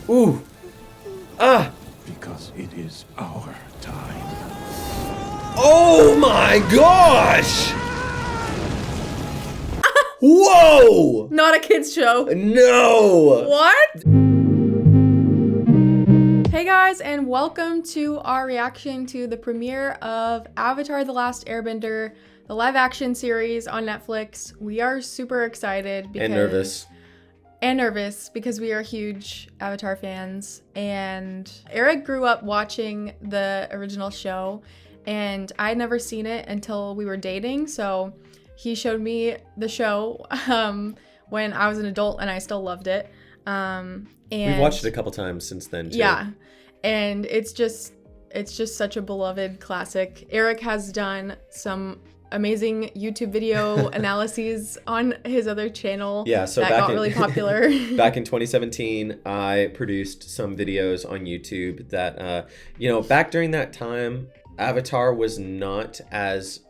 Ooh. Ah. Because it is our time. Oh my gosh! Whoa! Not a kid's show. No! What? Hey guys, and welcome to our reaction to the premiere of Avatar: The Last Airbender, the live action series on Netflix. We are super excited because and nervous because we are huge Avatar fans. And Eric grew up watching the original show, and I had never seen it until we were dating. So he showed me the show when I was an adult, and I still loved it. And we've watched it a couple times since then too. Yeah, and it's just such a beloved classic. Eric has done some amazing YouTube video analyses on his other channel. Yeah, so that got really popular. Back in 2017, I produced some videos on YouTube that, back during that time, Avatar was not as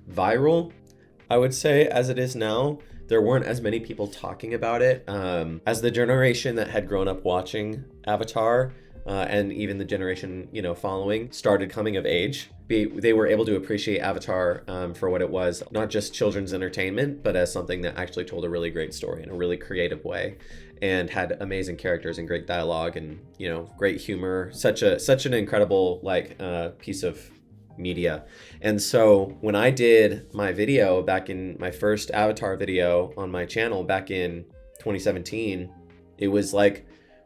viral, I would say, as it is now. There weren't as many people talking about it. As the generation that had grown up watching Avatar, and even the generation, following, started coming of age, they were able to appreciate Avatar for what it was, not just children's entertainment, but as something that actually told a really great story in a really creative way, and had amazing characters and great dialogue and, great humor. Such an incredible piece of media. And so when I did my video back in my first Avatar video on my channel back in 2017, it was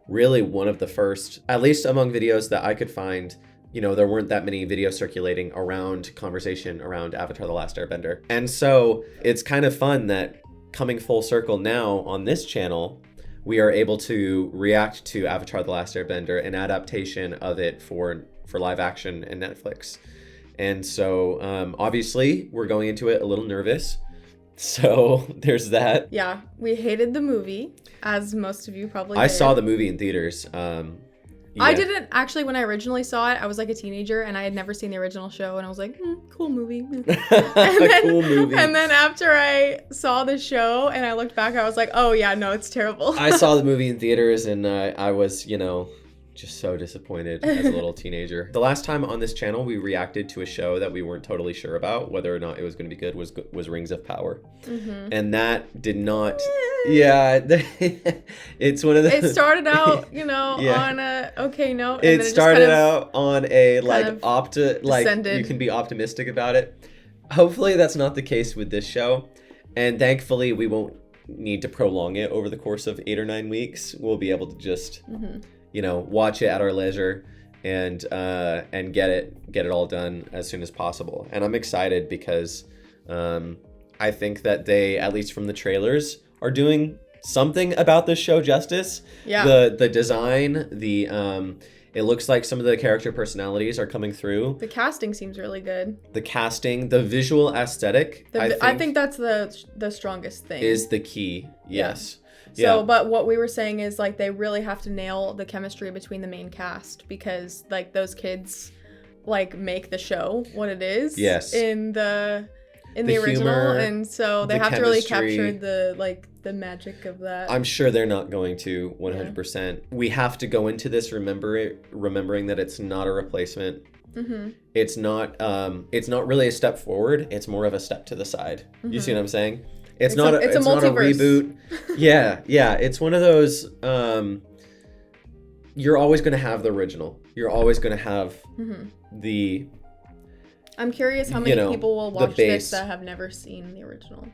really one of the first, at least among videos that I could find. There weren't that many videos circulating around conversation around Avatar: The Last Airbender. And so it's kind of fun that coming full circle now on this channel, we are able to react to Avatar: The Last Airbender, an adaptation of it for live action and Netflix. And so obviously we're going into it a little nervous. So there's that. Yeah, we hated the movie, as most of you probably I did. saw the movie in theaters. I didn't actually. When I originally saw it, I was like a teenager, and I had never seen the original show, and I was like, cool movie. Cool movie. And then after I saw the show and I looked back, I was like, oh yeah, no, it's terrible. I saw the movie in theaters, and I was, just so disappointed as a little teenager. The last time on this channel we reacted to a show that we weren't totally sure about whether or not it was going to be good was Rings of Power. Mm-hmm. And that did not. Yeah, it's one of the. It started out, on a okay note. And it started out on a descended. You can be optimistic about it. Hopefully that's not the case with this show, and thankfully we won't need to prolong it over the course of 8 or 9 weeks. We'll be able to just. Mm-hmm. Watch it at our leisure and get it all done as soon as possible. And I'm excited because I think that they, at least from the trailers, are doing something about this show justice. Yeah. The design, it looks like some of the character personalities are coming through. The casting seems really good. The casting, the visual aesthetic, I think that's the strongest thing. Is the key. Yes. Yeah. So, but what we were saying is they really have to nail the chemistry between the main cast, because those kids make the show what it is. Yes. In the original, humor, and so they have to really capture the magic of that. I'm sure they're not going to 100%. Yeah. We have to go into this remembering that it's not a replacement. Mm-hmm. It's not really a step forward. It's more of a step to the side. Mm-hmm. You see what I'm saying? It's not a reboot. Yeah. It's one of those, you're always going to have the original. You're always going to have the... I'm curious how many people will watch this that have never seen the original.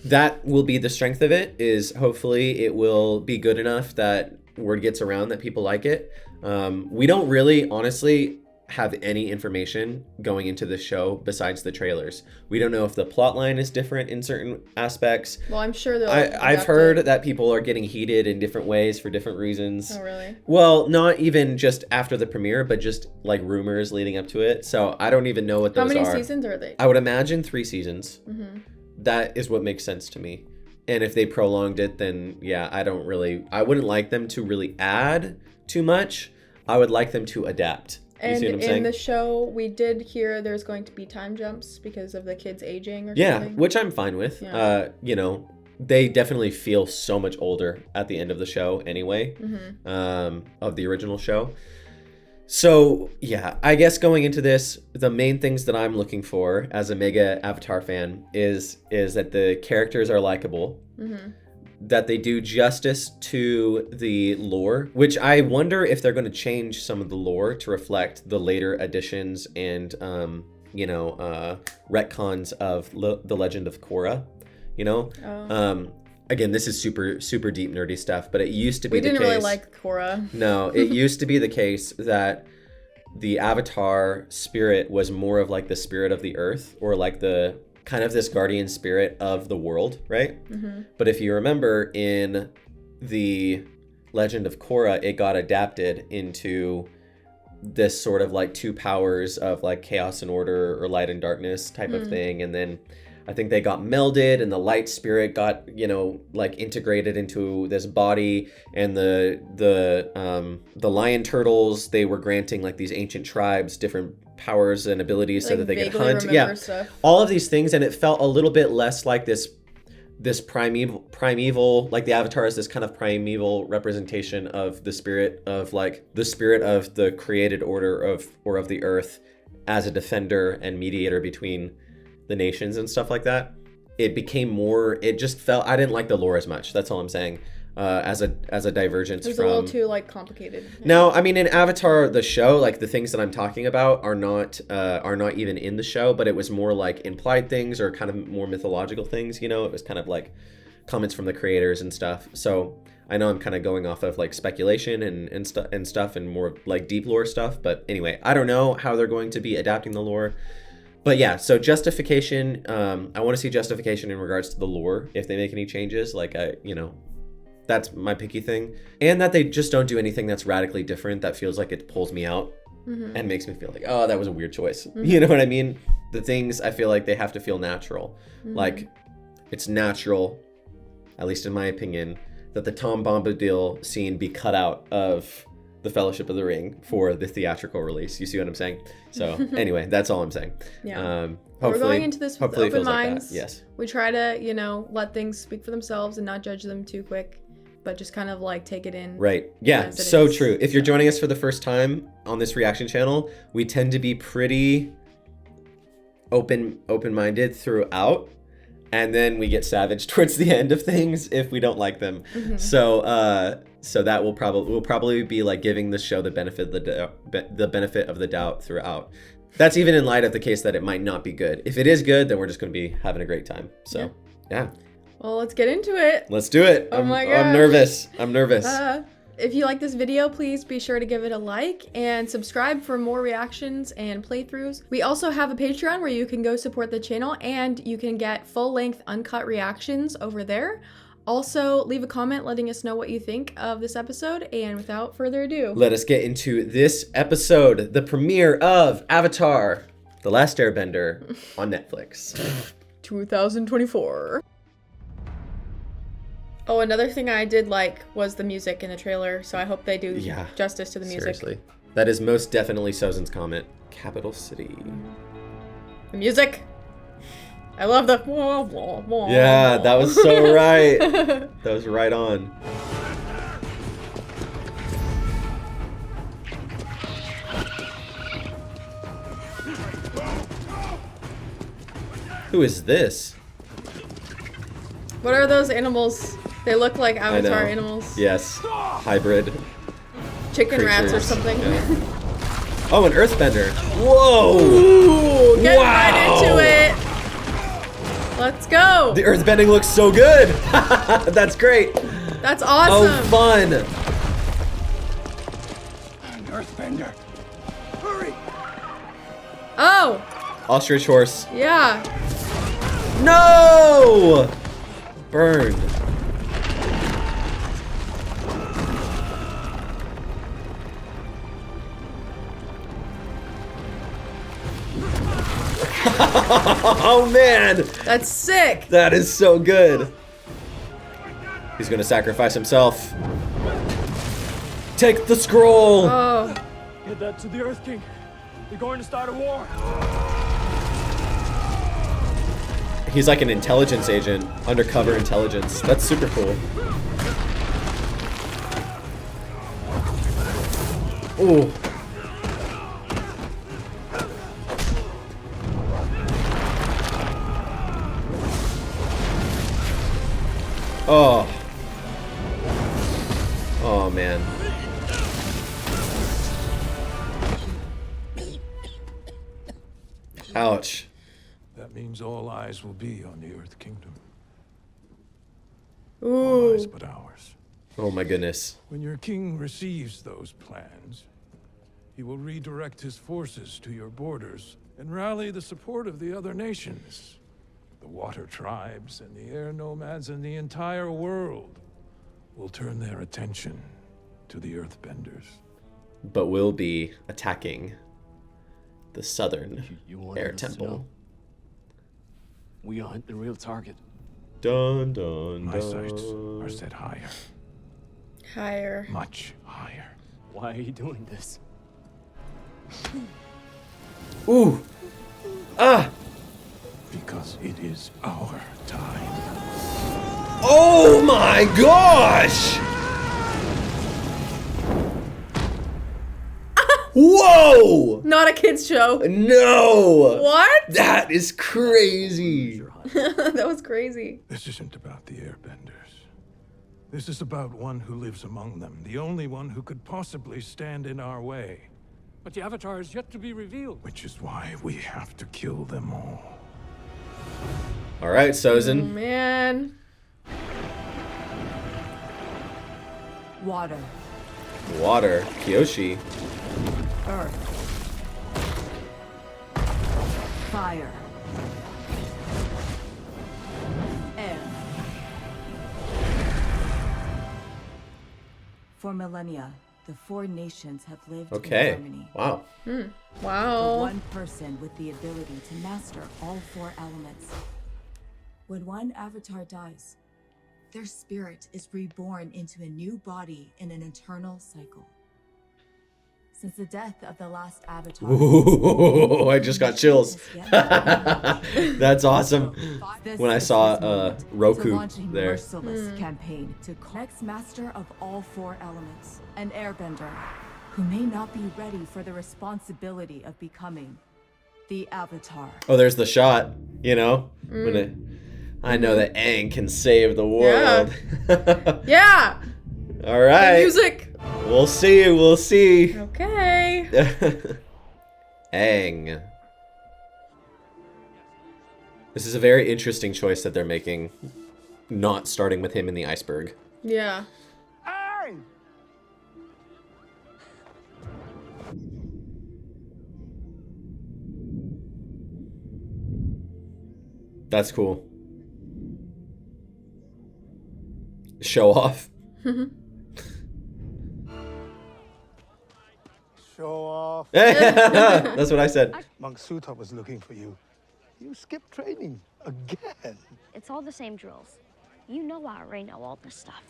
That will be the strength of it, is hopefully it will be good enough that word gets around that people like it. We don't really, honestly, have any information going into the show besides the trailers. We don't know if the plot line is different in certain aspects. Well, I'm sure I've heard that people are getting heated in different ways for different reasons. Oh, really? Well, not even just after the premiere, but just rumors leading up to it. So I don't even know what those are. How many seasons are they? I would imagine 3 seasons. Mm-hmm. That is what makes sense to me. And if they prolonged it, then yeah, I wouldn't like them to really add too much. I would like them to adapt. And in the show, we did hear there's going to be time jumps because of the kids aging or something. Yeah, which I'm fine with. Yeah. they definitely feel so much older at the end of the show anyway, of the original show. So yeah, I guess going into this, the main things that I'm looking for as a mega Avatar fan is that the characters are likable, that they do justice to the lore, which I wonder if they're going to change some of the lore to reflect the later additions and retcons of the Legend of Korra. Again, this is super, super deep nerdy stuff, but it used to be the case. We didn't really like Korra. No, it used to be the case that the Avatar spirit was more of like the spirit of the earth, or like the kind of this guardian spirit of the world, right? But if you remember in the Legend of Korra, it got adapted into this sort of like two powers of like chaos and order, or light and darkness type of thing. And then I think they got melded, and the light spirit got, like integrated into this body, and the lion turtles, they were granting like these ancient tribes different powers and abilities so that they could hunt. Yeah, stuff. All of these things, and it felt a little bit less like this primeval, like the Avatar is this kind of primeval representation of the spirit of the created order of the earth as a defender and mediator between the nations and stuff like that. It became more, it just felt, I didn't like the lore as much. That's all I'm saying. As a divergence from... It was a little too like complicated. Yeah. No, I mean in Avatar the show, like the things that I'm talking about are not even in the show, but it was more like implied things, or kind of more mythological things. It was kind of like comments from the creators and stuff. So I know I'm kind of going off of like speculation and stuff and more like deep lore stuff. But anyway, I don't know how they're going to be adapting the lore. But yeah, so justification, I want to see justification in regards to the lore if they make any changes. Like, that's my picky thing. And that they just don't do anything that's radically different that feels like it pulls me out and makes me feel like, oh, that was a weird choice. You know what I mean? The things I feel like they have to feel natural. Like, it's natural, at least in my opinion, that the Tom Bombadil scene be cut out of the Fellowship of the Ring for the theatrical release. You see what I'm saying? So anyway, that's all I'm saying. Yeah. We're going into this with open minds. Like yes. We try to, let things speak for themselves and not judge them too quick, but just kind of like take it in. Right. Yeah. So true. If you're joining us for the first time on this reaction channel, we tend to be pretty open-minded throughout. And then we get savage towards the end of things if we don't like them. So that we'll probably be like giving the show the benefit of the doubt throughout. That's even in light of the case that it might not be good. If it is good, then we're just going to be having a great time. So yeah. Well, let's get into it. Let's do it. Oh my gosh. I'm nervous. If you like this video, please be sure to give it a like and subscribe for more reactions and playthroughs. We also have a Patreon where you can go support the channel, and you can get full-length uncut reactions over there. Also, leave a comment letting us know what you think of this episode, and without further ado, let us get into this episode, the premiere of Avatar: The Last Airbender on Netflix. 2024. Oh, another thing I did like was the music in the trailer, so I hope they do justice to the music. Seriously. That is most definitely Sozin's comment. Capital City. The music. I love the... Yeah, that was so right. That was right on. Who is this? What are those animals? They look like Avatar animals. Yes. Hybrid. Chicken rats or something. Yeah. Oh, an earthbender. Whoa! Ooh, get right into it. Let's go. The earthbending looks so good. That's great. That's awesome. Oh, fun. An earthbender. Hurry. Oh. Ostrich horse. Yeah. No! Burned. Oh man! That's sick! That is so good. He's gonna sacrifice himself. Take the scroll! Oh. Get that to the Earth King. They're going to start a war. He's like an intelligence agent, undercover intelligence. That's super cool. Ooh. Oh. Oh, man. Ouch. That means all eyes will be on the Earth Kingdom. Ooh. All eyes but ours. Oh my goodness. When your king receives those plans, he will redirect his forces to your borders and rally the support of the other nations. The water tribes and the air nomads and the entire world will turn their attention to the Earthbenders. But we'll be attacking the southern You wanted air us to temple. know. We aren't the real target. Dun dun My dun. sights are set higher, Higher. much higher. Why are you doing this? Ooh. Ah. Because it is our time. Oh my gosh. Whoa. Not a kid's show. No. What? That is crazy. That was crazy. This isn't about the Airbenders. This is about one who lives among them, the only one who could possibly stand in our way. But the Avatar is yet to be revealed. Which is why we have to kill them all. All right, Oh, Sozin. man. Water, Water. Kyoshi. earth, fire, air. For millennia, the four nations have lived in Okay. harmony. Wow. The Wow. one person with the ability to master all four elements. When one avatar dies, their spirit is reborn into a new body in an eternal cycle. Since the death of the last avatar, Ooh, I just got chills. This That's awesome. When I is saw his moment to Roku launch a there. merciless campaign to next master of all four elements, an airbender who may not be ready for the responsibility of becoming the Avatar. Oh, there's the shot, you know? I know that Aang can save the world. Yeah. All right. Music. We'll see. We'll see. Okay. Aang. This is a very interesting choice that they're making, not starting with him in the iceberg. Yeah. Aang! That's cool. Show off. Show off. That's what I said. Monk Suta was looking for you. You skipped training again. It's all the same drills. You know I already know all this stuff.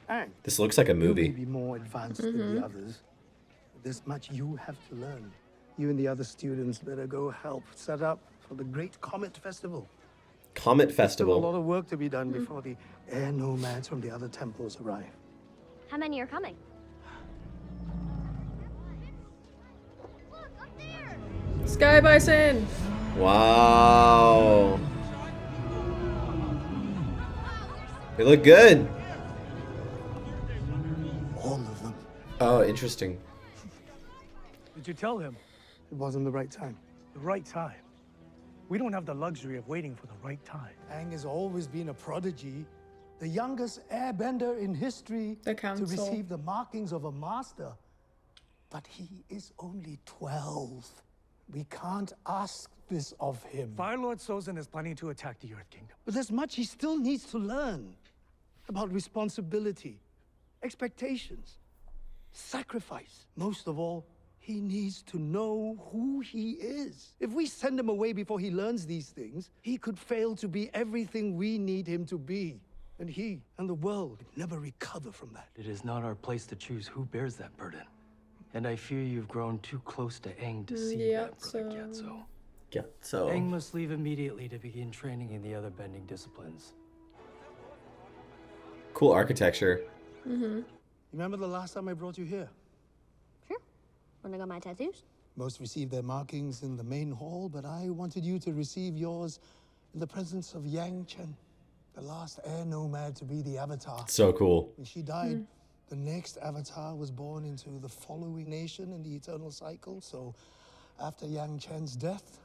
Aang, This looks like a you may movie. be more advanced than the others. But there's much you have to learn. You and the other students better go help set up for the Great Comet Festival. Comet Still a lot Festival. of work to be done before the air nomads from the other temples arrive. How many are coming? Sky Bison. Wow. They look good. All of them. Oh, interesting. Did you tell him? It wasn't the right time. The right time. We don't have the luxury of waiting for the right time. Aang has always been a prodigy, the youngest airbender in history The to council. receive the markings of a master. But he is only 12. We can't ask this of him. Fire Lord Sozin is planning to attack the Earth Kingdom. But there's much he still needs to learn about responsibility, expectations, sacrifice. Most of all, he needs to know who he is. If we send him away before he learns these things, he could fail to be everything we need him to be. And he and the world would never recover from that. It is not our place to choose who bears that burden. And I fear you've grown too close to Aang to see Yeah, that burden yet, so- so... Yeah, so... Aang must leave immediately to begin training in the other bending disciplines. Cool architecture. Remember the last time I brought you here? Sure. When I got my tattoos. Most received their markings in the main hall, but I wanted you to receive yours in the presence of Yang Chen, the last air nomad to be the Avatar. So cool. When she died, the next Avatar was born into the following nation in the eternal cycle. So after Yang Chen's death,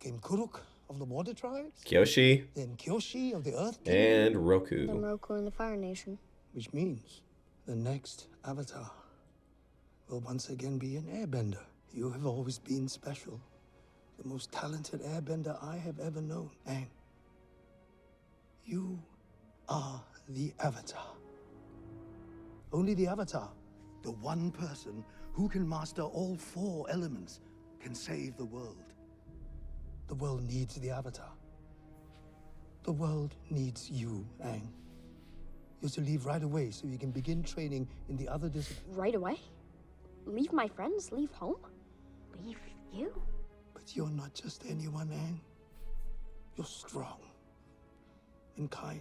came Kuruk of the Water Tribes. Kyoshi. Then Kyoshi of the Earth And Then Roku. Roku and the Fire Nation. which means the next Avatar will once again be an airbender. You have always been special. The most talented airbender I have ever known. Aang, you are the Avatar. Only the Avatar, the one person who can master all 4 elements, can save the world. The world needs the Avatar. The world needs you, Aang. You're to leave right away so you can begin training in the other disciplines. Right away? Leave my friends? Leave home? Leave you? But you're not just anyone, Aang. You're strong and kind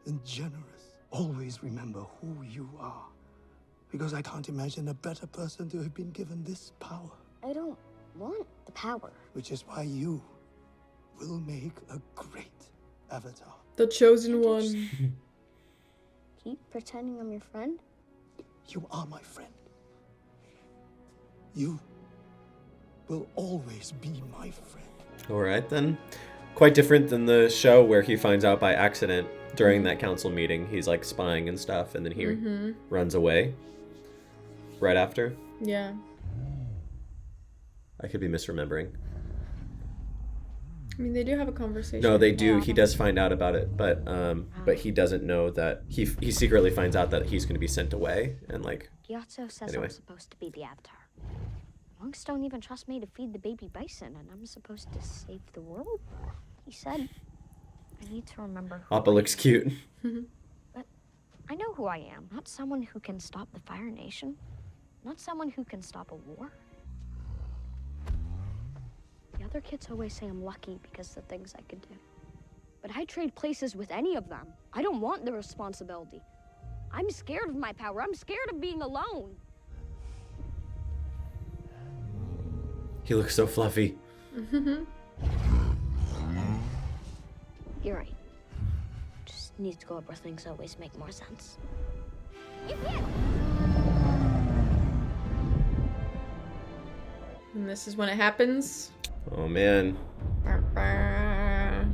and generous. Always remember who you are, because I can't imagine a better person to have been given this power. I don't want the power. Which is why you will make a great Avatar. The chosen one. Keep pretending I'm your friend? You are my friend. You will always be my friend. Alright then. Quite different than the show where he finds out by accident during that council meeting. He's like spying and stuff, and then he runs away right after. Yeah. I could be misremembering. I mean, they do have a conversation. No, they do. He does find out about it, but he doesn't know that he secretly finds out that he's going to be sent away, and like. Gyatso says Anyway. I'm supposed to be the Avatar. Monks don't even trust me to feed the baby bison, and I'm supposed to save the world? He said I need to remember who Appa looks cute. But I know who I am. Not someone who can stop the Fire Nation. Not someone who can stop a war. The other kids always say I'm lucky because of the things I could do. But I'd trade places with any of them. I don't want the responsibility. I'm scared of my power. I'm scared of being alone. He looks so fluffy. You're right. Just need to go up where things always make more sense. You can't. And this is when it happens. Oh man. Bah, bah.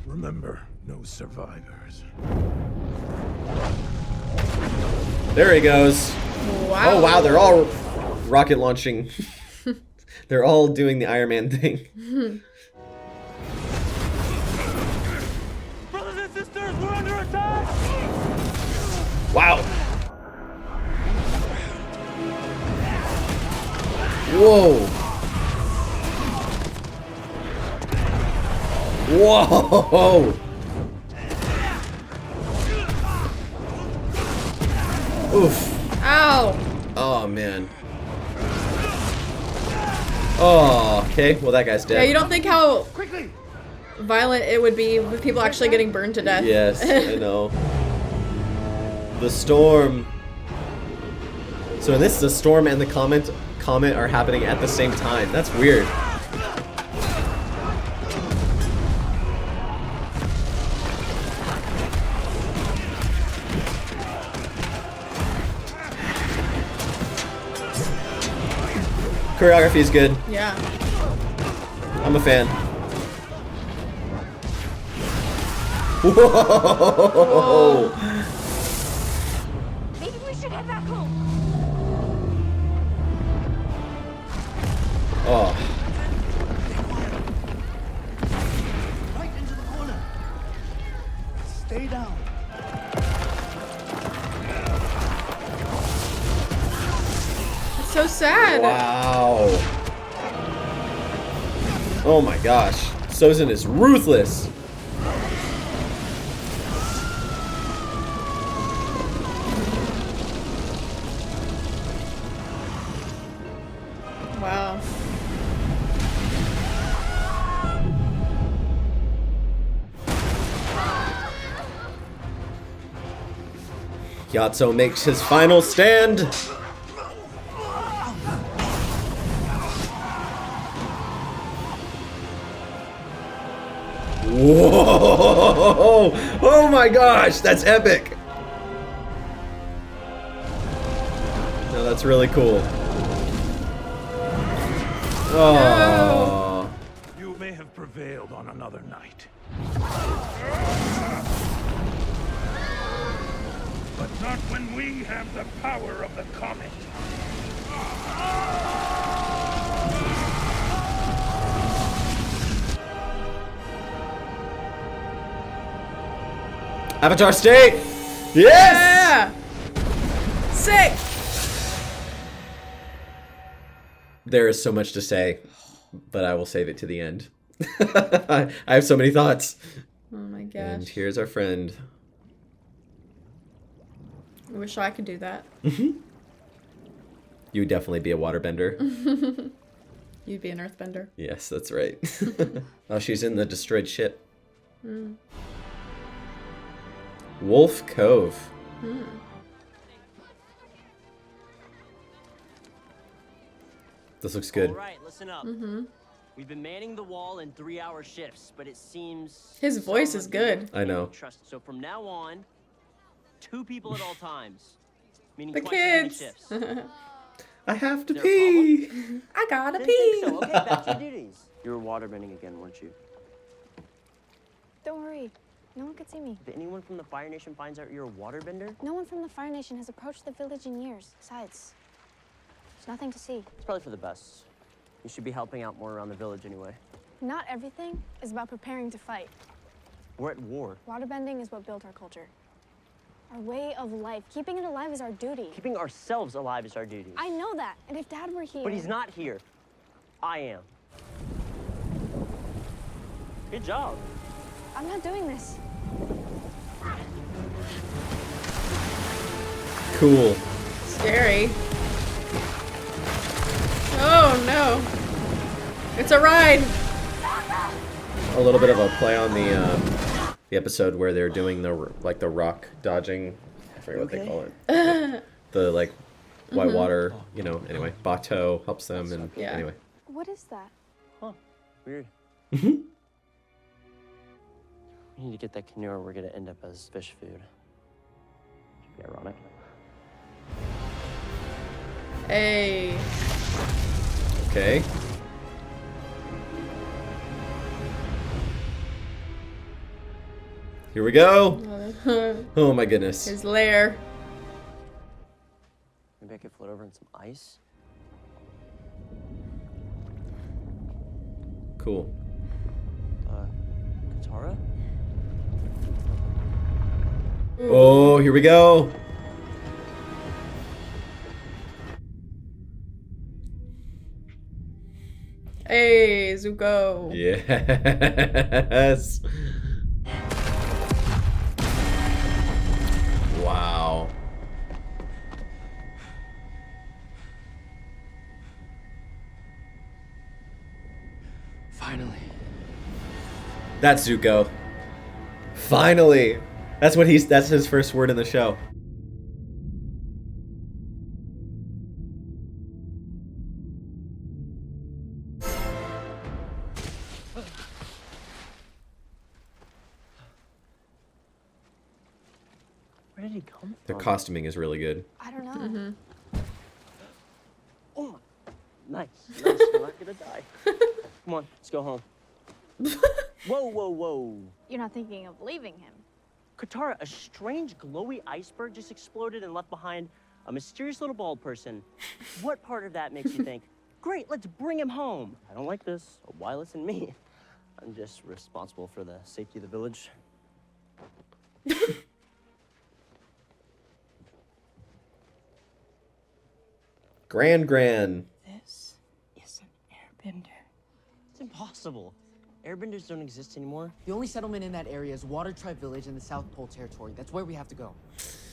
Remember, no survivors. There he goes. Wow. Oh wow, they're all rocket launching. They're all doing the Iron Man thing. Brothers and sisters, we're under attack! Wow. Whoa. Whoa. Oof. Ow. Oh man. Oh, okay. Well, that guy's dead. Yeah, you don't think how violent it would be with people actually getting burned to death. Yes, I know. The storm. So in this, the storm and the comet are happening at the same time. That's weird. Choreography is good. Yeah. I'm a fan. Whoa! Maybe we should head back home. Oh. Right into the corner. Stay down. It's so sad. Wow. Oh my gosh. Sozin is ruthless. Gyatso makes his final stand. Whoa! Oh my gosh, that's epic. No, that's really cool. Oh. You may have prevailed on another night. But not when we have the power of the comet. Avatar State! Yes! Yeah! Sick! There is so much to say, but I will save it to the end. I have so many thoughts. Oh my gosh. And here's our friend. I wish I could do that. You would definitely be a waterbender. You'd be an earthbender. Yes, that's right. Oh, she's in the destroyed ship. Wolf Cove. This looks good. All right, listen up. We've been manning the wall in 3-hour shifts, but it seems His voice is good. I know. Trust. So from now on, 2 people at all times, meaning The twice as many kids. shifts. I have to Is there a pee. I gotta Didn't pee. think so. Okay, back to your duties. You were waterbending again, weren't you? Don't worry. No one could see me. If anyone from the Fire Nation finds out you're a waterbender, No one from the Fire Nation has approached the village in years. Besides, there's nothing to see. it's probably for the best. You should be helping out more around the village anyway. Not everything is about preparing to fight. We're at war. Waterbending is what built our culture. Our way of life. Keeping it alive is our duty. Keeping ourselves alive is our duty. I know that. And if Dad were here... But he's not here. I am. Good job. I'm not doing this. Cool. Scary. Oh no. It's a ride. A little bit of a play on the episode where they're doing the rock dodging. I forget what they call it. The like white water, you know. Anyway, Bato helps them, and Yeah. anyway. What is that? Huh. Weird. Mhm. We need to get that canoe or we're gonna end up as fish food. Should be ironic. Hey. Okay. Here we go. Oh my goodness. His lair. Maybe I could float over in some ice. Cool. Katara? Oh, here we go. Hey, Zuko. Yes. Wow. Finally. That's Zuko. Finally. That's his first word in the show. Where did he come from? Their costuming is really good. I don't know. Oh my. Nice. Nice. We're not gonna die. Come on, let's go home. Whoa, whoa, whoa. You're not thinking of leaving him. Katara, a strange glowy iceberg just exploded and left behind a mysterious little bald person. What part of that makes you think, great, let's bring him home? I don't like this. Why listen to me? I'm just responsible for the safety of the village. Gran. This is an airbender. It's impossible. Airbenders don't exist anymore. The only settlement in that area is Water Tribe Village in the South Pole Territory. That's where we have to go.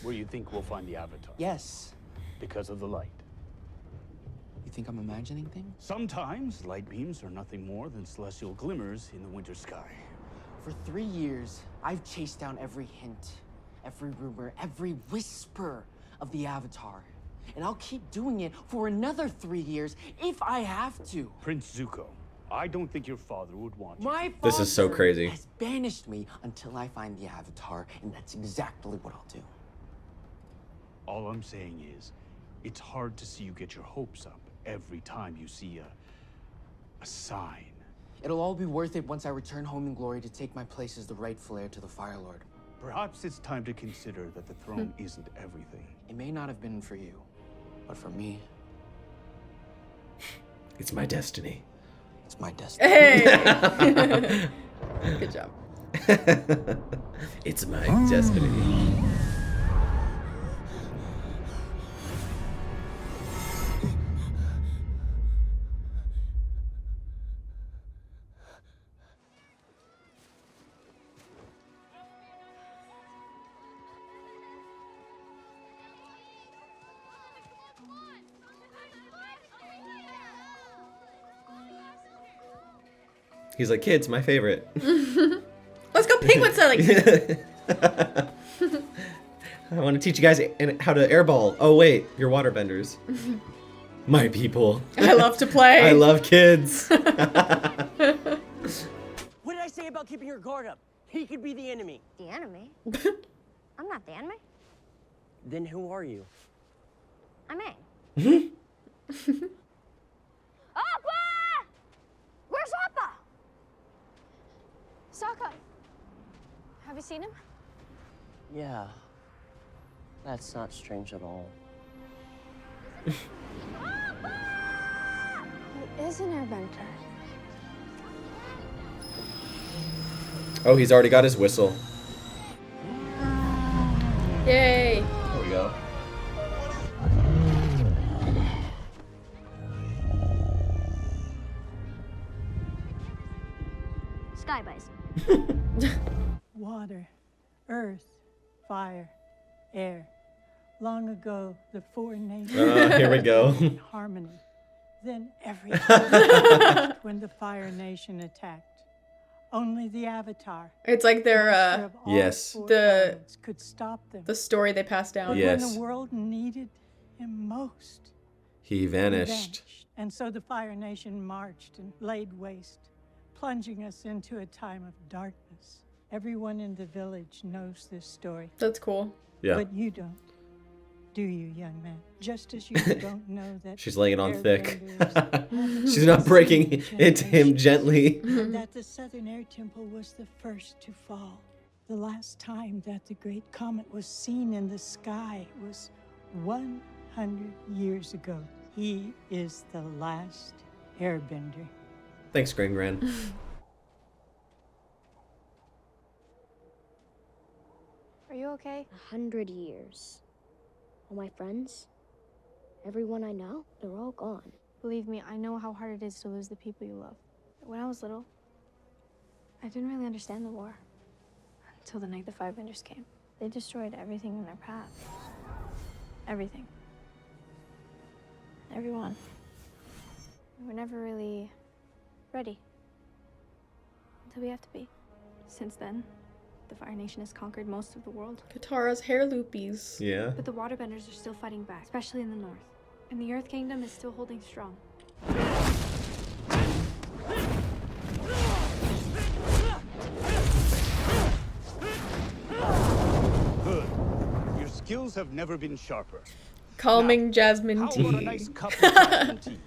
Where you think we'll find the Avatar? Yes. Because of the light. You think I'm imagining things? Sometimes light beams are nothing more than celestial glimmers in the winter sky. For 3 years, I've chased down every hint. every rumor, every whisper of the Avatar. And I'll keep doing it for another 3 years if I have to. Prince Zuko, I don't think your father would want you. My This is so father crazy. has banished me until I find the Avatar, and that's exactly what I'll do. All I'm saying is, it's hard to see you get your hopes up every time you see a sign. It'll all be worth it once I return home in glory to take my place as the rightful heir to the Fire Lord. Perhaps it's time to consider that the throne isn't everything. It may not have been for you, but for me, It's my destiny. it's my destiny. Hey! Good job. It's my destiny. He's like, kids, my favorite. Let's go penguin selling. I want to teach you guys how to airball. Oh, wait, you're waterbenders. My people. I love to play. I love kids. What did I say about keeping your guard up? He could be the enemy. The enemy? I'm not the enemy. Then who are you? I'm Aang. Appa! Where's Appa? Sokka, have you seen him? Yeah. That's not strange at all. He is an airbender. Oh, he's already got his whistle. Yay. There we go. Sky Bison. Water, earth, fire, air. Long ago, the four nations Here we go. in harmony. Then everything changed when the Fire Nation attacked. Only the Avatar. It's like their master of all Yes. four the elements, could stop them. the story they passed down. But Yes. when the world needed him most, He he vanished. And so the Fire Nation marched and laid waste, plunging us into a time of darkness. Everyone in the village knows this story. That's cool. Yeah. But you don't. Do you, young man? Just as you don't know that She's laying it on thick. airbenders She's not breaking it to him gently. and that the Southern Air Temple was the first to fall. The last time that the great comet was seen in the sky was 100 years ago. He is the last airbender. Thanks, Gran Gran. Are you okay? 100 years. All my friends, everyone I know, they're all gone. Believe me, I know how hard it is to lose the people you love. When I was little, I didn't really understand the war until the night the Firebenders came. They destroyed everything in their path. Everything. Everyone. We were never really ready until we have to be. Since then, the Fire Nation has conquered most of the world. Katara's hair loopies. Yeah. But the Waterbenders are still fighting back, especially in the north. And the Earth Kingdom is still holding strong. Good. Your skills have never been sharper. Calming jasmine How tea. about a nice cup of jasmine tea?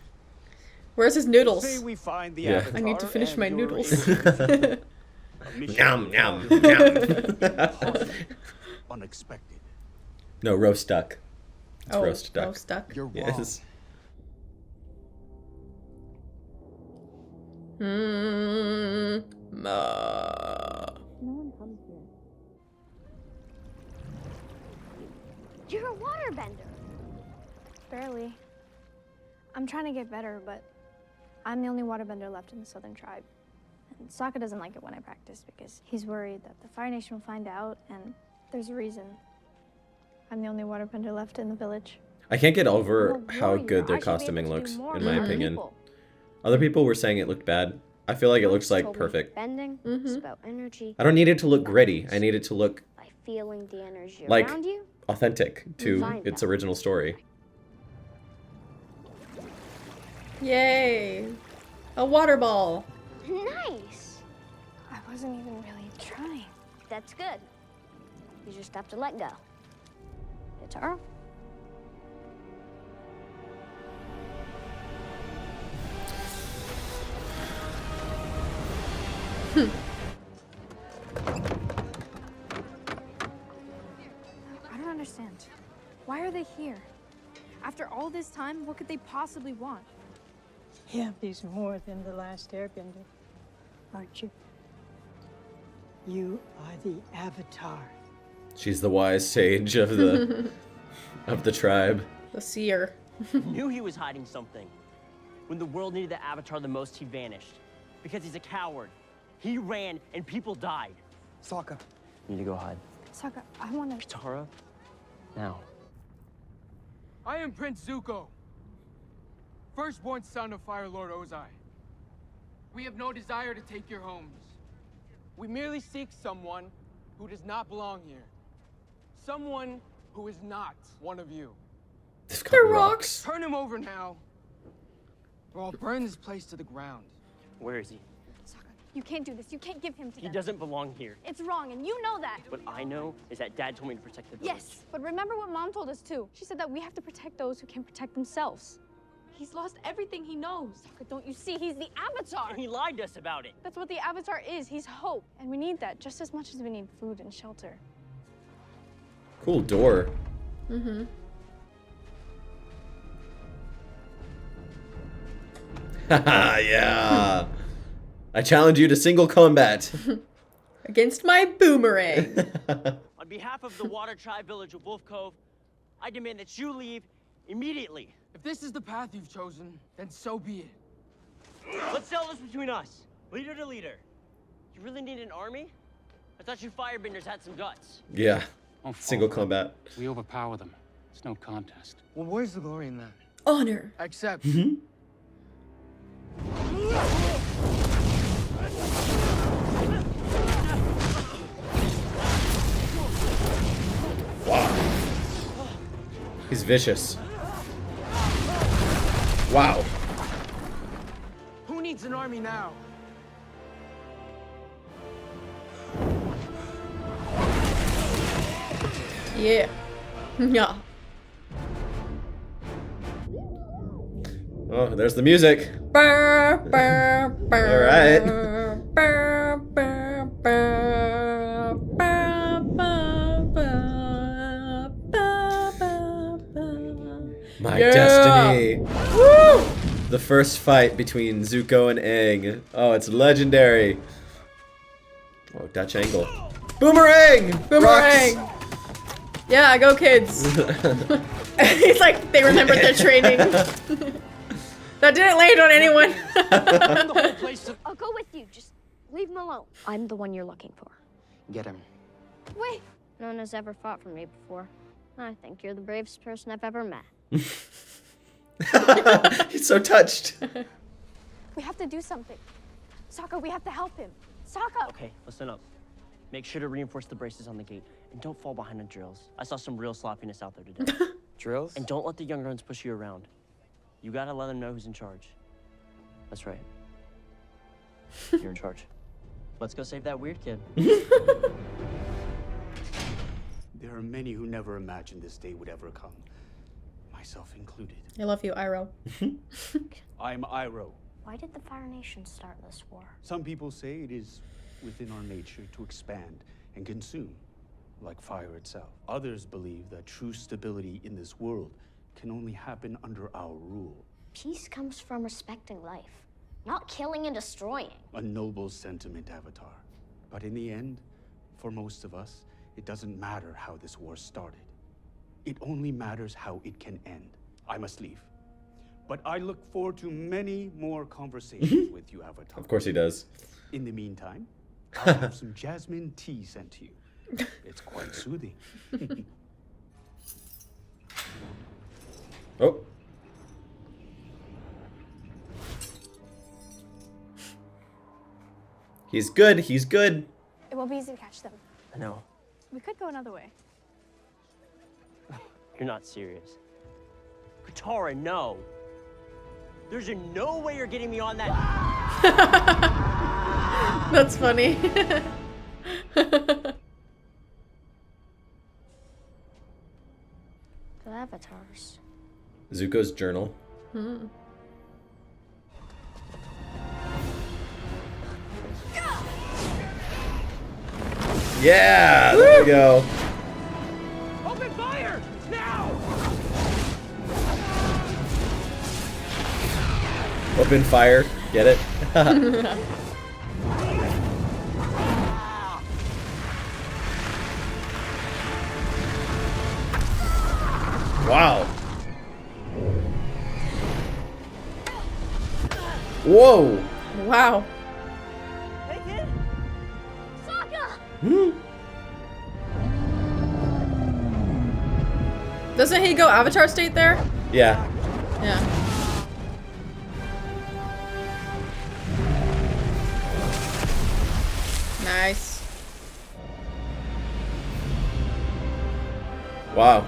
Where's his noodles? Say we find the Yeah. Avatar I need to finish and my you're noodles. able to a mission Yum, yum, impossible, unexpected. No, roast duck. It's Oh, roast duck. roast duck. You're wrong. Yes. No one comes here. You're a waterbender. Barely. I'm trying to get better, but I'm the only waterbender left in the southern tribe. And Sokka doesn't like it when I practice because he's worried that the Fire Nation will find out, and there's a reason. I'm the only waterbender left in the village. I can't get over I'm a how warrior. good their I should be able costuming to do looks, more in for my other opinion. people. Other people were saying it looked bad. I feel like it looks like Told me perfect. Bending is about energy. I don't need it to look gritty. I need it to look feeling the energy Like, around you? authentic to Find its out. original story. Yay! A water ball. Nice. I wasn't even really trying. That's good. You just have to let go. Katara? I don't understand. Why are they here? After all this time, what could they possibly want? He's more than the last airbender, aren't you? You are the Avatar. She's the wise sage of the of the tribe. The seer. Knew he was hiding something. When the world needed the Avatar the most, he vanished. Because he's a coward. He ran and people died. Sokka. You need to go hide. Sokka, I want to... Katara, now. I am Prince Zuko, firstborn son of Fire Lord Ozai. We have no desire to take your homes. We merely seek someone who does not belong here. Someone who is not one of you. They're rocks. Turn him over now, or I'll burn this place to the ground. Where is he? Sokka, you can't do this. You can't give him to He them. doesn't belong here. It's wrong, and you know that. What I know is that Dad told me to protect the village. Yes, but remember what Mom told us too. She said that we have to protect those who can protect themselves. He's lost everything he knows. Sokka, don't you see? He's the Avatar. And he lied to us about it. That's what the Avatar is. He's hope. And we need that just as much as we need food and shelter. Cool door. Mm-hmm. Haha, yeah. I challenge you to single combat. Against my boomerang. On behalf of the Water Tribe village of Wolf Cove, I demand that you leave immediately. If this is the path you've chosen, then so be it. Let's settle this between us, leader to leader. You really need an army? I thought you firebenders had some guts. Yeah. Don't fall Single for it. combat. We overpower them. It's no contest. Well, where's the glory in that? Honor. Accept. Wow. He's vicious. Wow. Who needs an army now? Yeah. Yeah. Oh, there's the music. Burr, burr, burr, All right. burr, burr, burr, burr, burr, burr, burr, burr. My Yeah. destiny. Woo! The first fight between Zuko and Aang. Oh, it's legendary. Oh, Dutch angle. Boomerang! Boomerang! Rocks. Yeah, go kids. It's like they remembered their training. That didn't land on anyone. I'll go with you. Just leave him alone. I'm the one you're looking for. Get him. Wait. No one has ever fought for me before. I think you're the bravest person I've ever met. He's so touched. We have to do something. Sokka, we have to help him. Sokka! Okay, listen up. Make sure to reinforce the braces on the gate, and don't fall behind on drills. I saw some real sloppiness out there today. Drills? And don't let the younger ones push you around. You gotta let them know who's in charge. That's right. You're in charge. Let's go save that weird kid. There are many who never imagined this day would ever come, myself included. I love you, Iroh. I'm Iroh. Why did the Fire Nation start this war? Some people say it is within our nature to expand and consume, like fire itself. Others believe that true stability in this world can only happen under our rule. Peace comes from respecting life, not killing and destroying. A noble sentiment, Avatar. But in the end, for most of us, it doesn't matter how this war started. It only matters how it can end. I must leave. But I look forward to many more conversations with you, Avatar. Of course he does. In the meantime, I'll have some jasmine tea sent to you. It's quite soothing. Oh. He's good. He's good. It won't be easy to catch them. I know. We could go another way. You're not serious. Katara, no. There's no way you're getting me on that. That's funny. The avatars. Zuko's journal. Yeah, there we go. Open fire! Now! Open fire. Get it? Wow. Whoa. Wow. Hey, kid! Sokka! Doesn't he go Avatar state there? Yeah. Yeah. Nice. Wow.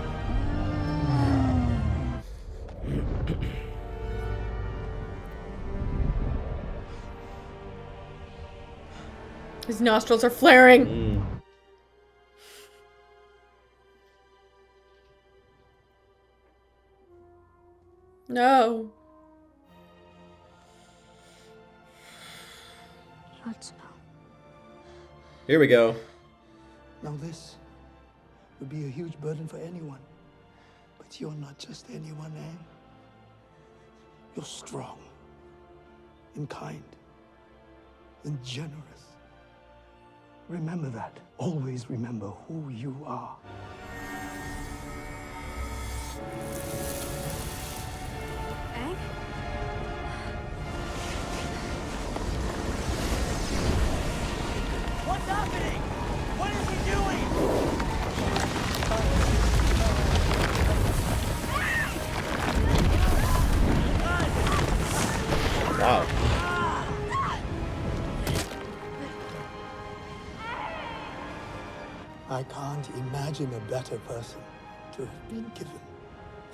His nostrils are flaring. No. Let's go. Here we go. Now this would be a huge burden for anyone. But you're not just anyone, Aang. You're strong and kind and generous. Remember that. Always remember who you are. Aang? What's happening? What is he doing? Wow. I can't imagine a better person to have been given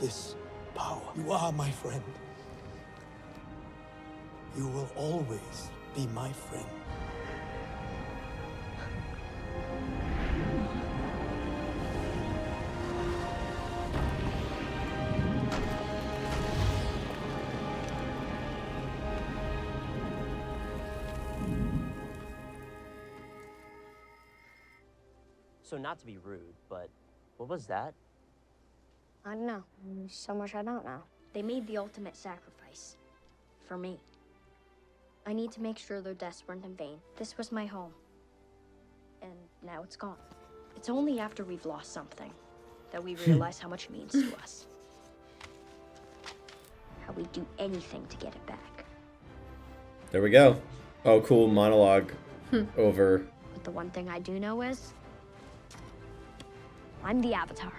this power. You are my friend. You will always be my friend. So not to be rude, but what was that? I don't know. So much I don't know. They made the ultimate sacrifice. For me. I need to make sure their deaths weren't in vain. This was my home. And now it's gone. It's only after we've lost something that we realize how much it means to us. How we'd do anything to get it back. There we go. Oh, cool monologue over. But the one thing I do know is I'm the Avatar.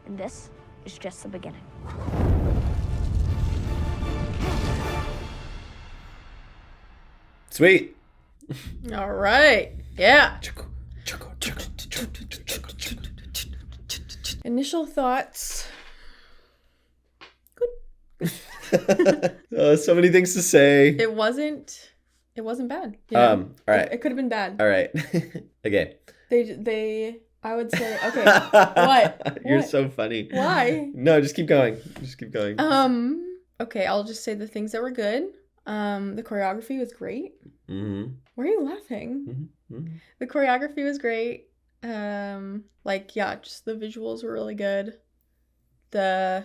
And this is just the beginning. Sweet. All right. Yeah. Initial thoughts. So many things to say. It wasn't bad. You know? All right. It could have been bad. All right. Okay. I would say, okay. What? You're What? so funny. Why? No, just keep going. Just keep going. Okay, I'll just say the things that were good. The choreography was great. Mm-hmm. Why are you laughing? Mm-hmm. The choreography was great. Just the visuals were really good. The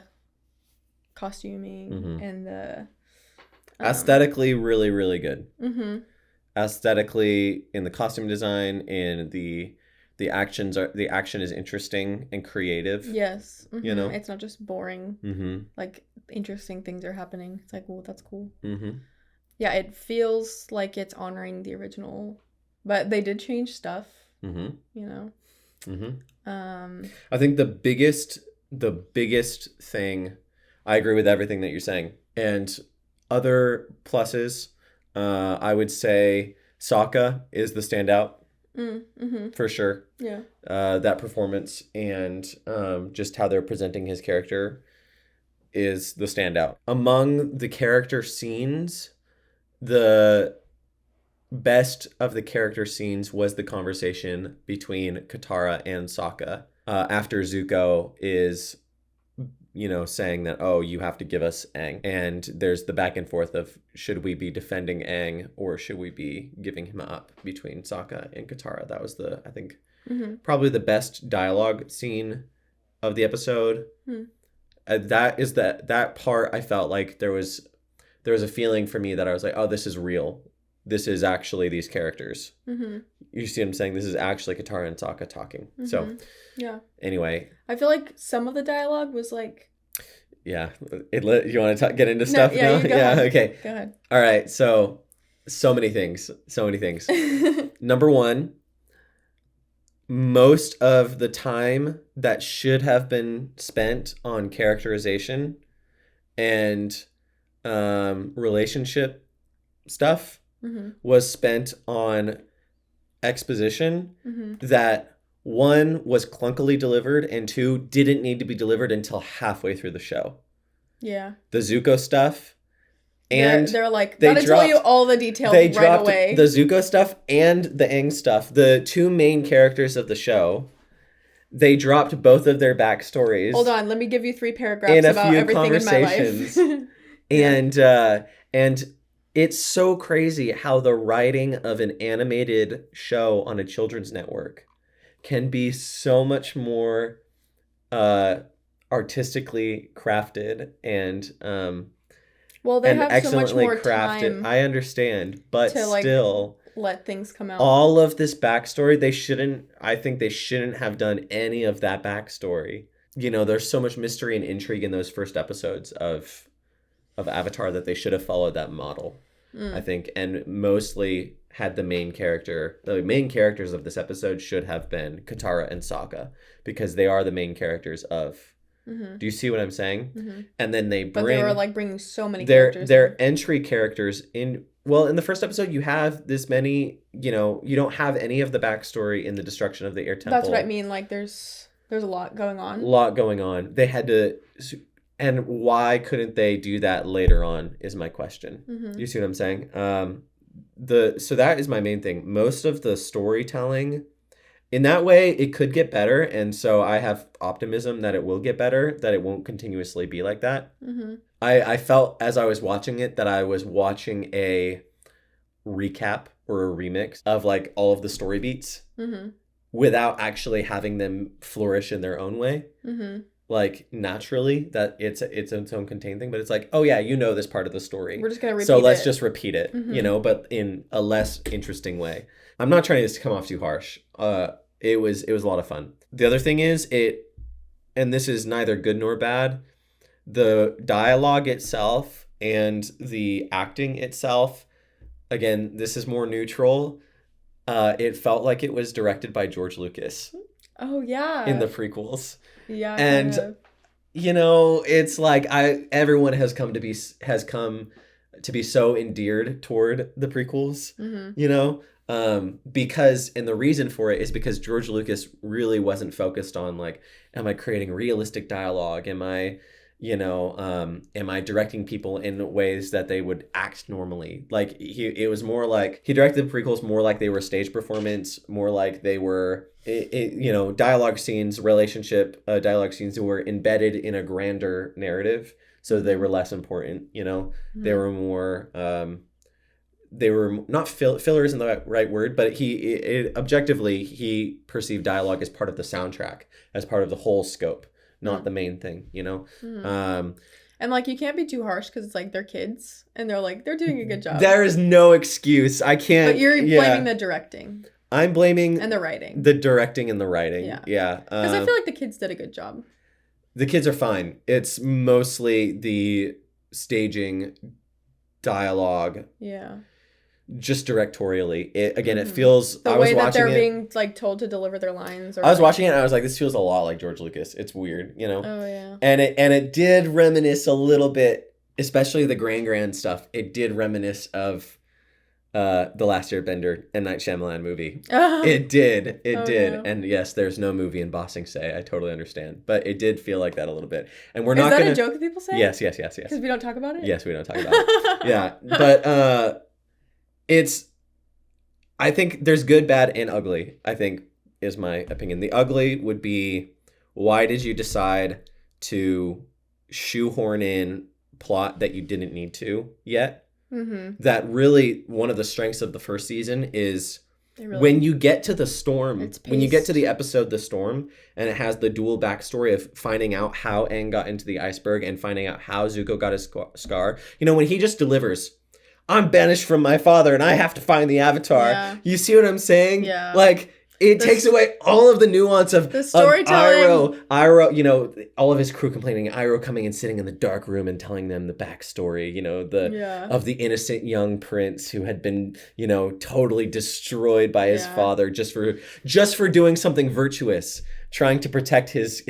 costuming and the aesthetically really, really good. Mm-hmm. Aesthetically, in the costume design, in the action is interesting and creative. Yes. Mm-hmm. You know, it's not just boring. Mm-hmm. Like interesting things are happening. It's like, well, that's cool. Mm-hmm. Yeah, it feels like it's honoring the original, but they did change stuff. Mm-hmm. You know. Mm-hmm. I think the biggest thing, I agree with everything that you're saying, and other pluses, I would say Sokka is the standout for sure. Yeah. That performance and just how they're presenting his character is the standout. Among the character scenes, the best of the character scenes was the conversation between Katara and Sokka after Zuko is, saying that, oh, you have to give us Aang. And there's the back and forth of, should we be defending Aang or should we be giving him up between Sokka and Katara? That was I think, probably the best dialogue scene of the episode. That is that part. I felt like there was a feeling for me that I was like, oh, this is real. This is actually these characters. You see what I'm saying? This is actually Katara and Sokka talking. So, yeah. Anyway, I feel like some of the dialogue was like. Yeah, you want to get into stuff now? Yeah. Okay. Go ahead. All right. So many things. Number one, most of the time that should have been spent on characterization and relationship stuff was spent on exposition that, one, was clunkily delivered, and two, didn't need to be delivered until halfway through the show. Yeah. The Zuko stuff. And they're like, gotta tell you all the details right away. The Zuko stuff and the Aang stuff, the two main characters of the show, they dropped both of their backstories. Hold on, let me give you 3 paragraphs about everything in my life. and it's so crazy how the writing of an animated show on a children's network can be so much more artistically crafted and they have excellently so much more crafted. time. I understand, but still, let things come out. All of this backstory, I think they shouldn't have done any of that backstory. There's so much mystery and intrigue in those first episodes of Avatar that they should have followed that model. I think, and mostly had the main characters of this episode should have been Katara and Sokka, because they are the main characters of. Do you see what I'm saying? And then but they were bringing so many characters. Their entry characters in. Well, in the first episode, you have this many. You don't have any of the backstory in the destruction of the air temple. That's what I mean. There's a lot going on. They had to. And why couldn't they do that later on is my question. You see what I'm saying? So that is my main thing. Most of the storytelling, in that way, it could get better. And so I have optimism that it will get better, that it won't continuously be like that. I felt as I was watching it that I was watching a recap or a remix of all of the story beats without actually having them flourish in their own way. Naturally, that it's its own contained thing, but it's oh yeah, this part of the story. We're just gonna repeat it. So let's just repeat it, but in a less interesting way. I'm not trying to come off too harsh. It was a lot of fun. The other thing is and this is neither good nor bad, the dialogue itself and the acting itself, again, this is more neutral. It felt like it was directed by George Lucas. Oh yeah. In the prequels. Yeah. And it's everyone has come to be so endeared toward the prequels, because, and the reason for it is because George Lucas really wasn't focused on am I creating realistic dialogue? Am I directing people in ways that they would act normally? It was more he directed the prequels more like they were stage performance, more like they were, dialogue scenes, dialogue scenes that were embedded in a grander narrative. So they were less important, they were more, they were not filler isn't the right word, but objectively, he perceived dialogue as part of the soundtrack, as part of the whole scope. Not the main thing, And you can't be too harsh because it's they're kids and they're doing a good job. There is no excuse. I can't. But you're blaming the directing. I'm blaming and the writing. The directing and the writing. Yeah. Because I feel like the kids did a good job. The kids are fine. It's mostly the staging, dialogue. Yeah. Just directorially, it feels the way that they're being told to deliver their lines. I was watching it and I was like, this feels a lot like George Lucas. It's weird, Oh yeah. And it did reminisce a little bit, especially the grand stuff. It did reminisce of The Last Airbender M. Night Shyamalan movie. It did. It did. No. And yes, there's no movie in Ba Sing Se. I totally understand. But it did feel like that a little bit. And we're not going to... Is that a joke that people say? Yes. Because we don't talk about it? Yes, we don't talk about it. Yeah. But it's... I think there's good, bad, and ugly, I think, is my opinion. The ugly would be, why did you decide to shoehorn in plot that you didn't need to yet? Mm-hmm. That really, one of the strengths of the first season is when you get to the storm, when you get to the episode The Storm, and it has the dual backstory of finding out how Aang got into the iceberg and finding out how Zuko got his scar. You know, when he just delivers, I'm banished from my father and I have to find the Avatar. Yeah. You see what I'm saying? Yeah. Like, it takes away all of the nuance of the storytelling. Iroh, you know, all of his crew complaining. Iroh coming and sitting in the dark room and telling them the backstory, you know, of the innocent young prince who had been, you know, totally destroyed by his father just for doing something virtuous, trying to protect his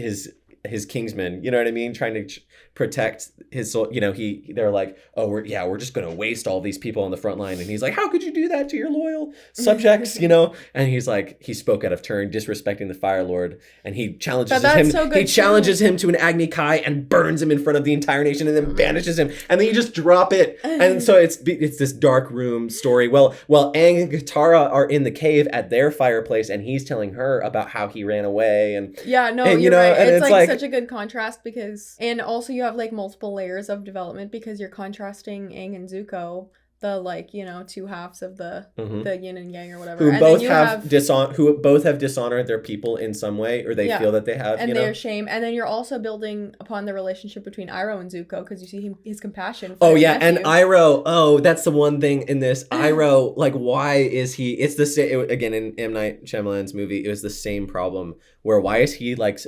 kingsmen. You know what I mean? Trying to protect his soul. You know, they're like, oh, we're just gonna waste all these people on the front line, and he's like, how could you do that to your loyal subjects? You know, and he's like, he spoke out of turn, disrespecting the Fire Lord, and he challenges him. So he challenges him to an Agni Kai and burns him in front of the entire nation, and then banishes him, and then you just drop it, and so it's this dark room story. Well, Aang and Katara are in the cave at their fireplace, and he's telling her about how he ran away, and you're right. And it's like such a good contrast because, and also you have like multiple layers of development because you're contrasting Aang and Zuko, the like, you know, two halves of the yin and yang or whatever, who both have dishonored their people in some way, or they feel that they have, and their shame. And then you're also building upon the relationship between Iroh and Zuko because you see his compassion for his nephew. And Iroh, that's the one thing in this. Iroh, like, why is he? It's the same again in M. Night Shyamalan's movie. It was the same problem where why is he like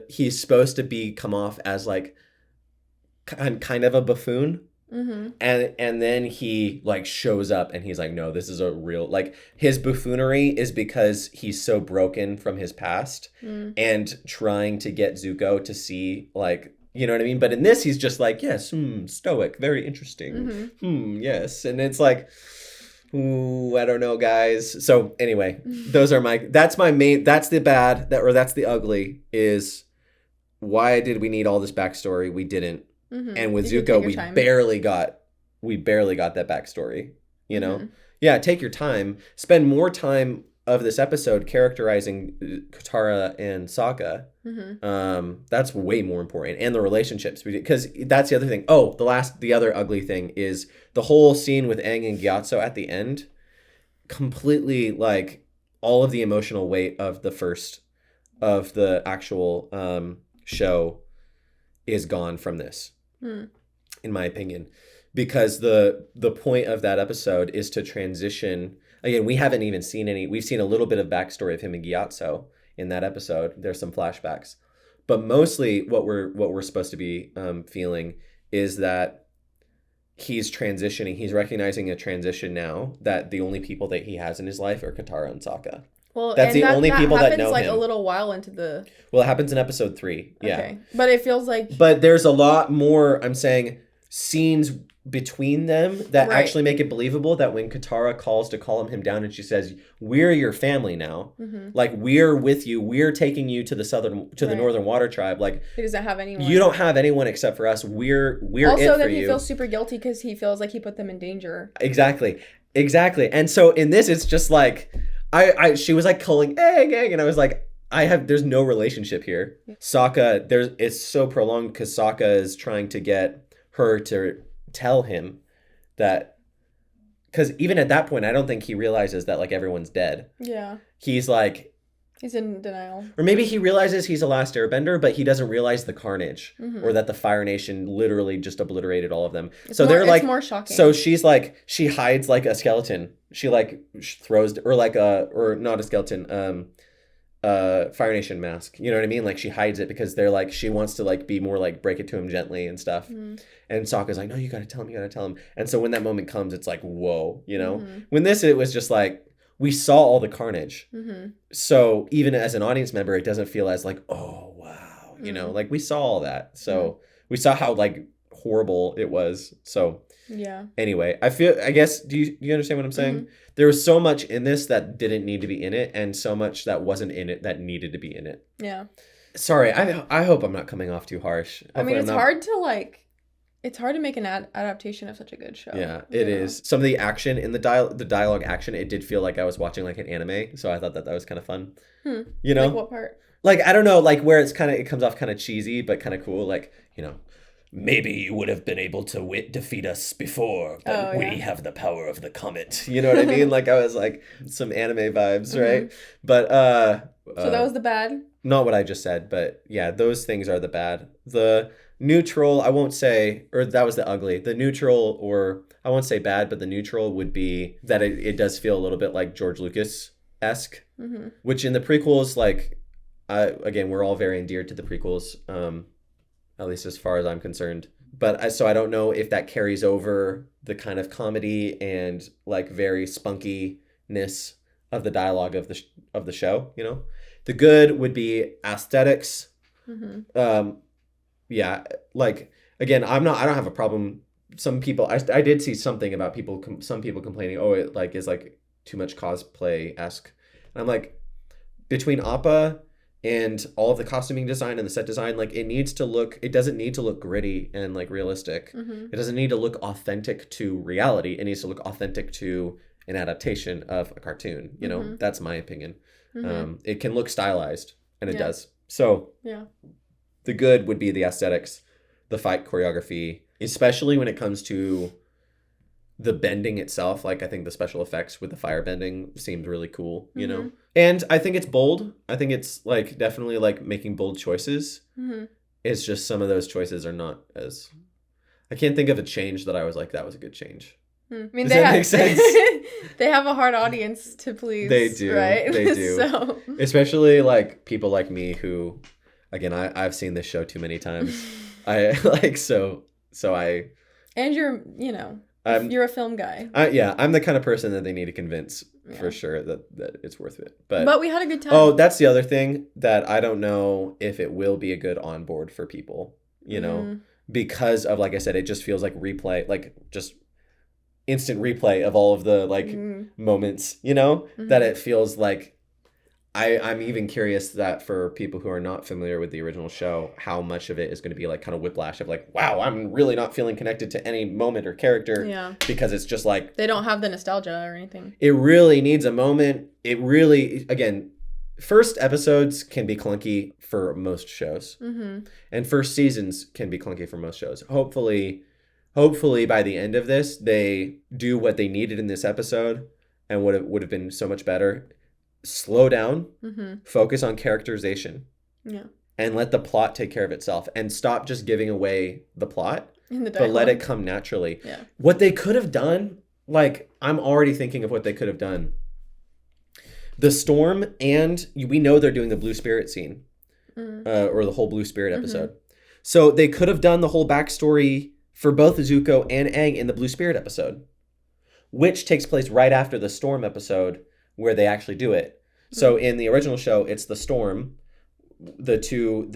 he's supposed to come off as like kind of a buffoon. Mm-hmm. And then he like shows up and he's like, no, this is a real, like, his buffoonery is because he's so broken from his past and trying to get Zuko to see, like, you know what I mean? But in this, he's just like, yes, stoic, very interesting. Yes. And it's like, ooh, I don't know, guys. So anyway, that's the bad, that's the ugly, is why did we need all this backstory? We didn't. Mm-hmm. And with Zuko, we barely got that backstory, you know? Yeah, take your time. Spend more time of this episode characterizing Katara and Sokka. That's way more important. And the relationships, because that's the other thing. Oh, the other ugly thing is the whole scene with Aang and Gyatso at the end. Completely, like, all of the emotional weight of the actual show is gone from this. In my opinion, because the point of that episode is to transition. Again, we haven't even seen we've seen a little bit of backstory of him and Gyatso in that episode. There's some flashbacks, but mostly what we're supposed to be feeling is that he's transitioning. He's recognizing a transition now, that the only people that he has in his life are Katara and Sokka. Well, that's the only people that know him. Like a little while into the. Well, it happens in episode 3. Yeah. Okay, but it feels like. But there's a lot more. I'm saying scenes between them that actually make it believable. That when Katara calls to calm him down, and she says, "We're your family now. Like, we're with you. We're taking you to the Northern Water Tribe. Like, he doesn't have anyone. You don't have anyone except for us. We're also it for then you." He feels super guilty because he feels like he put them in danger. Exactly. And so in this, it's just like. She was like calling Aang, and I was like, there's no relationship here. Sokka, it's so prolonged because Sokka is trying to get her to tell him that, because even at that point, I don't think he realizes that like everyone's dead. Yeah. He's in denial. Or maybe he realizes he's a Last Airbender, but he doesn't realize the carnage or that the Fire Nation literally just obliterated all of them. It's more shocking. So she's like, she hides like a skeleton. She like throws, or like or not a skeleton, Fire Nation mask. You know what I mean? Like, she hides it because they're like, she wants to like be more like break it to him gently and stuff. And Sokka's like, no, you gotta tell him. And so when that moment comes, it's like, whoa, you know? When it was just like, we saw all the carnage. So even as an audience member, it doesn't feel as like, oh, wow, you know, like we saw all that. So we saw how like horrible it was. So yeah. Anyway, I guess, do you understand what I'm saying? Mm-hmm. There was so much in this that didn't need to be in it, and so much that wasn't in it that needed to be in it. Yeah. Sorry, I hope I'm not coming off too harsh. I mean, it's hard to make an adaptation of such a good show. Yeah, it is. Some of the action in the dialogue action, it did feel like I was watching like an anime, so I thought that was kind of fun. You know? Like what part? Like, I don't know, like where it comes off kind of cheesy, but kind of cool. Like, you know, maybe you would have been able to defeat us before, but we have the power of the comet. You know what I mean? Like, I was like, some anime vibes, right? Mm-hmm. But, so that was the bad? Not what I just said, but yeah, those things are the bad. The neutral, I won't say, or that was the ugly. The neutral, or I won't say bad, but the neutral would be that it does feel a little bit like George Lucas-esque, which in the prequels, like, again, we're all very endeared to the prequels, at least as far as I'm concerned. But so I don't know if that carries over the kind of comedy and like very spunkiness of the dialogue of the show. You know, the good would be aesthetics. Yeah, like again, I don't have a problem. Some people, I did see something about some people complaining, oh, it like is like too much cosplay-esque. And I'm like, between Appa and all of the costuming design and the set design, like it doesn't need to look gritty and like realistic. It doesn't need to look authentic to reality. It needs to look authentic to an adaptation of a cartoon. You know, that's my opinion. It can look stylized, and it does. So the good would be the aesthetics, the fight choreography, especially when it comes to the bending itself. Like, I think the special effects with the fire bending seemed really cool, you know? And I think it's bold. I think it's like definitely like making bold choices. It's just some of those choices are not as... I can't think of a change that I was like, that was a good change. I mean, Does that make sense? They have a hard audience to please. They do. Right? They do. So... Especially like people like me who, again, I've seen this show too many times. I like, so I... And you're, you know... You're a film guy. Yeah, I'm the kind of person that they need to convince for sure that it's worth it. But we had a good time. Oh, that's the other thing, that I don't know if it will be a good onboard for people, you know, because of, like I said, it just feels like replay, like just instant replay of all of the like moments, you know, that it feels like I'm even curious that for people who are not familiar with the original show, how much of it is going to be like kind of whiplash of like, wow, I'm really not feeling connected to any moment or character because it's just like... They don't have the nostalgia or anything. It really needs a moment. It really, again, first episodes can be clunky for most shows. And first seasons can be clunky for most shows. Hopefully by the end of this, they do what they needed in this episode and would have been so much better. Slow down, focus on characterization, and let the plot take care of itself, and stop just giving away the plot, but let it come naturally. What they could have done, like, I'm already thinking of what they could have done. The storm, and we know they're doing the Blue Spirit scene, or the whole Blue Spirit episode. So they could have done the whole backstory for both Zuko and Aang in the Blue Spirit episode, which takes place right after the storm episode, where they actually do it. So in the original show, it's the storm. The two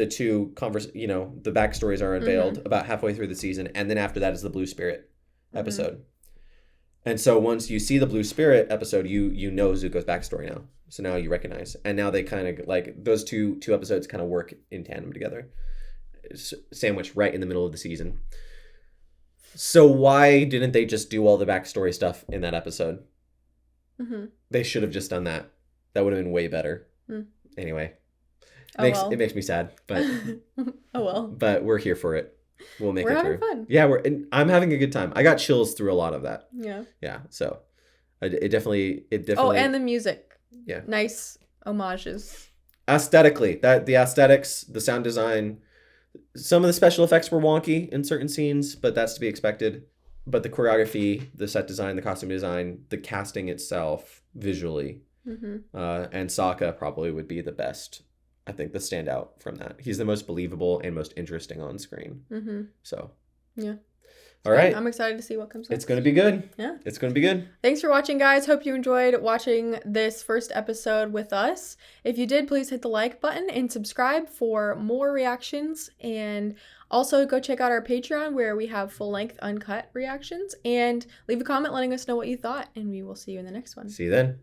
you know, the backstories are unveiled about halfway through the season, and then after that is the Blue Spirit episode. And so once you see the Blue Spirit episode, you know Zuko's backstory now. So now you recognize, and now they kind of like those two episodes kind of work in tandem together, sandwiched right in the middle of the season. So why didn't they just do all the backstory stuff in that episode? They should have just done that. That would have been way better. Anyway, it makes me sad, but oh well. But we're here for it. We'll make it through. We're having fun. Yeah, I'm having a good time. I got chills through a lot of that. Yeah. So it definitely. Oh, and the music. Yeah. Nice homages. Aesthetically, the aesthetics, the sound design, some of the special effects were wonky in certain scenes, but that's to be expected. But the choreography, the set design, the costume design, the casting itself, visually, and Sokka probably would be the best. I think the standout from that. He's the most believable and most interesting on screen. So, yeah. All right. I'm excited to see what comes next. It's going to be good. Yeah. It's going to be good. Thanks for watching, guys. Hope you enjoyed watching this first episode with us. If you did, please hit the like button and subscribe for more reactions. And also go check out our Patreon where we have full-length uncut reactions. And leave a comment letting us know what you thought. And we will see you in the next one. See you then.